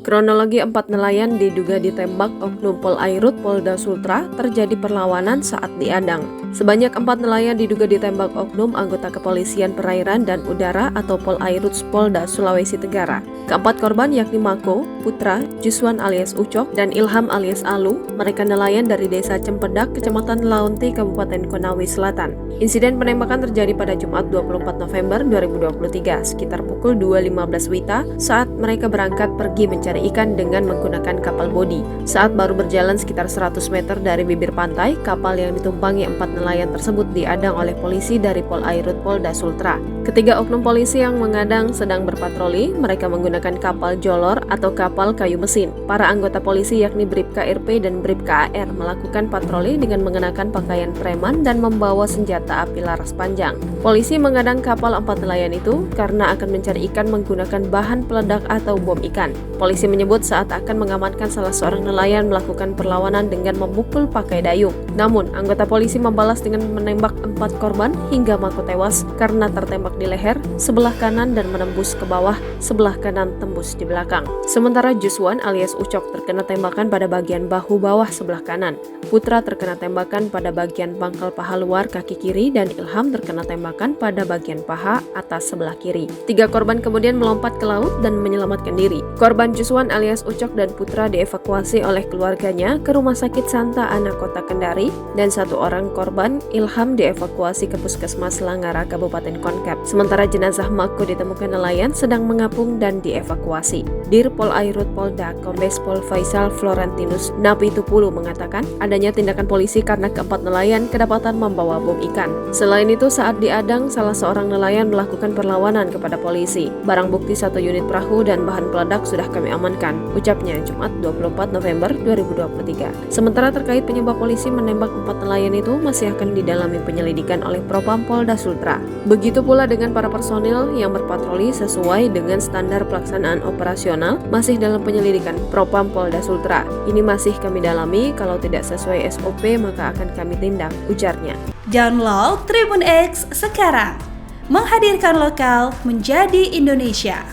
Kronologi 4 nelayan diduga ditembak oknum Polairut Polda Sultra terjadi perlawanan saat diadang. Sebanyak 4 nelayan diduga ditembak oknum anggota Kepolisian Perairan dan Udara atau Polairut Polda Sulawesi Tenggara. Keempat korban yakni Mako, Putra, Juswan alias Ucok, dan Ilham alias Alu. Mereka nelayan dari Desa Cempedak, Kecamatan Laonti, Kabupaten Konawe Selatan. Insiden penembakan terjadi pada Jumat 24 November 2023 sekitar pukul 2.15 WITA saat mereka berangkat pergi mencari ikan dengan menggunakan kapal bodi. Saat baru berjalan sekitar 100 meter dari bibir pantai, kapal yang ditumpangi 4 nelayan tersebut diadang oleh polisi dari Polairut Polda Sultra. Ketiga oknum polisi yang mengadang sedang berpatroli, mereka menggunakan kapal jolor atau kapal kayu mesin. Para anggota polisi yakni Bribka RP dan Bribka AR melakukan patroli dengan mengenakan pakaian preman dan membawa senjata api laras panjang. Polisi mengadang kapal 4 nelayan itu karena akan mencari ikan menggunakan bahan peledak atau bom ikan. Polisi menyebut saat akan mengamankan salah seorang nelayan melakukan perlawanan dengan memukul pakai dayung. Namun, anggota polisi membalas dengan menembak 4 korban hingga Mako tewas karena tertembak di leher sebelah kanan dan menembus ke bawah, sebelah kanan tembus di belakang. Sementara Juswan alias Ucok terkena tembakan pada bagian bahu bawah sebelah kanan. Putra terkena tembakan pada bagian pangkal paha luar kaki kiri dan Ilham terkena tembakan pada bagian paha atas sebelah kiri. 3 korban kemudian melompat ke laut dan menyelamatkan diri. Korban Juswan alias Ucok dan Putra dievakuasi oleh keluarganya ke Rumah Sakit Santa Ana Kota Kendari dan 1 orang korban Ilham dievakuasi ke Puskesmas Langara Kabupaten Konkep. Sementara jenazah Mako ditemukan nelayan sedang mengapung dan dievakuasi. Dir Polairut Polda Kombes Pol Faisal Florentinus Napitupulu mengatakan adanya tindakan polisi karena keempat nelayan kedapatan membawa bom ikan. Selain itu, saat diadang, salah seorang nelayan melakukan perlawanan kepada polisi. Barang bukti 1 unit perahu dan bahan peledak sudah kami amankan, ucapnya Jumat 24 November 2023. Sementara terkait penyebab polisi menembak 4 nelayan itu masih akan didalami penyelidikan oleh Propam Polda Sultra. Begitu pula dengan para personil yang berpatroli sesuai dengan standar pelaksanaan operasional masih dalam penyelidikan Propam Polda Sultra. Ini masih kami dalami, kalau tidak sesuai SOP maka akan kami tindak, ujarnya. Download Tribun X sekarang, menghadirkan lokal menjadi Indonesia.